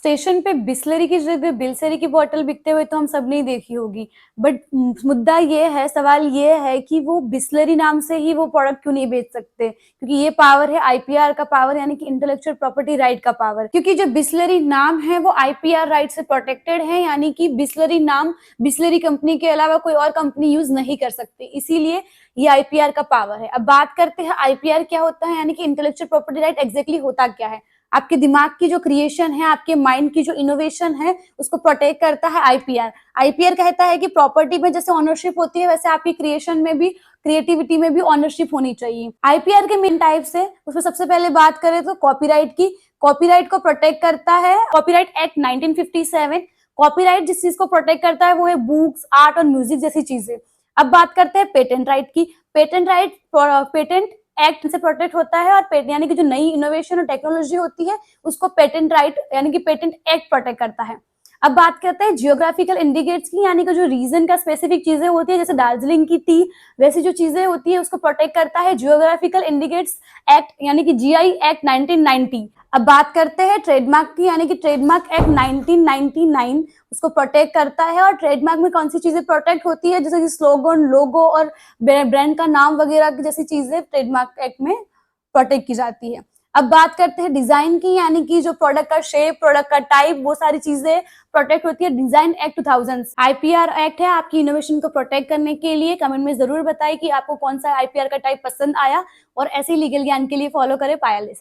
Station पे बिसलेरी की जगह बिसलेरी की बोतल बिकते हुए तो हम सब ने देखी होगी, बट मुद्दा ये है, सवाल ये है कि वो बिसलेरी नाम से ही वो प्रोडक्ट क्यों नहीं बेच सकते? क्योंकि ये पावर है आईपीआर का पावर, यानी कि इंटेलेक्चुअल प्रॉपर्टी राइट का पावर। क्योंकि जो बिसलेरी नाम है वो आईपीआर राइट से प्रोटेक्टेड है, यानी कि बिसलेरी नाम बिसलेरी कंपनी के अलावा कोई और कंपनी यूज नहीं कर सकती, इसीलिए ये आईपीआर का पावर है। अब बात करते हैं आईपीआर क्या होता है, यानी कि इंटेलेक्चुअल प्रॉपर्टी राइट एग्जैक्टली होता क्या है। आपके दिमाग की जो क्रिएशन है, आपके माइंड की जो इनोवेशन है, उसको प्रोटेक्ट करता है आईपीआर। आईपीआर कहता है कि प्रॉपर्टी में जैसे ऑनरशिप होती है, वैसे आपकी क्रिएशन में भी, क्रिएटिविटी में भी ऑनरशिप होनी चाहिए। आईपीआर के मेन टाइप्स है, उसमें सबसे पहले बात करें तो कॉपीराइट की। कॉपीराइट को प्रोटेक्ट करता है कॉपीराइट एक्ट 1957। कॉपीराइट जिस चीज को प्रोटेक्ट करता है वो है बुक्स, आर्ट और म्यूजिक जैसी चीजें। अब बात करते हैं पेटेंट राइट की। पेटेंट एक्ट से प्रोटेक्ट होता है, और यानी कि जो नई इनोवेशन और टेक्नोलॉजी होती है उसको पेटेंट राइट यानी कि पेटेंट एक्ट प्रोटेक्ट करता है। अब बात करते हैं जियोग्राफिकल इंडिकेट्स की, यानी कि जो रीजन का स्पेसिफिक चीजें होती है, जैसे दार्जिलिंग की टी, वैसी जो चीजें होती है उसको प्रोटेक्ट करता है जियोग्राफिकल इंडिकेट्स एक्ट, यानी कि जीआई एक्ट 1990। अब बात करते हैं ट्रेडमार्क की, यानी कि ट्रेडमार्क एक्ट 1999 उसको प्रोटेक्ट करता है। और ट्रेडमार्क में कौन सी चीजें प्रोटेक्ट होती है, जैसे कि स्लोगन, लोगो और ब्रांड का नाम वगैरह जैसी चीजें ट्रेडमार्क एक्ट में प्रोटेक्ट की जाती है। अब बात करते हैं डिजाइन की, यानी कि जो प्रोडक्ट का शेप, प्रोडक्ट का टाइप, वो सारी चीजें प्रोटेक्ट होती है डिजाइन एक्ट 2000। आईपीआर एक्ट है आपकी इनोवेशन को प्रोटेक्ट करने के लिए। कमेंट में जरूर बताएं कि आपको कौन सा आईपीआर का टाइप पसंद आया, और ऐसे लीगल ज्ञान के लिए फॉलो करें पायल देसाई।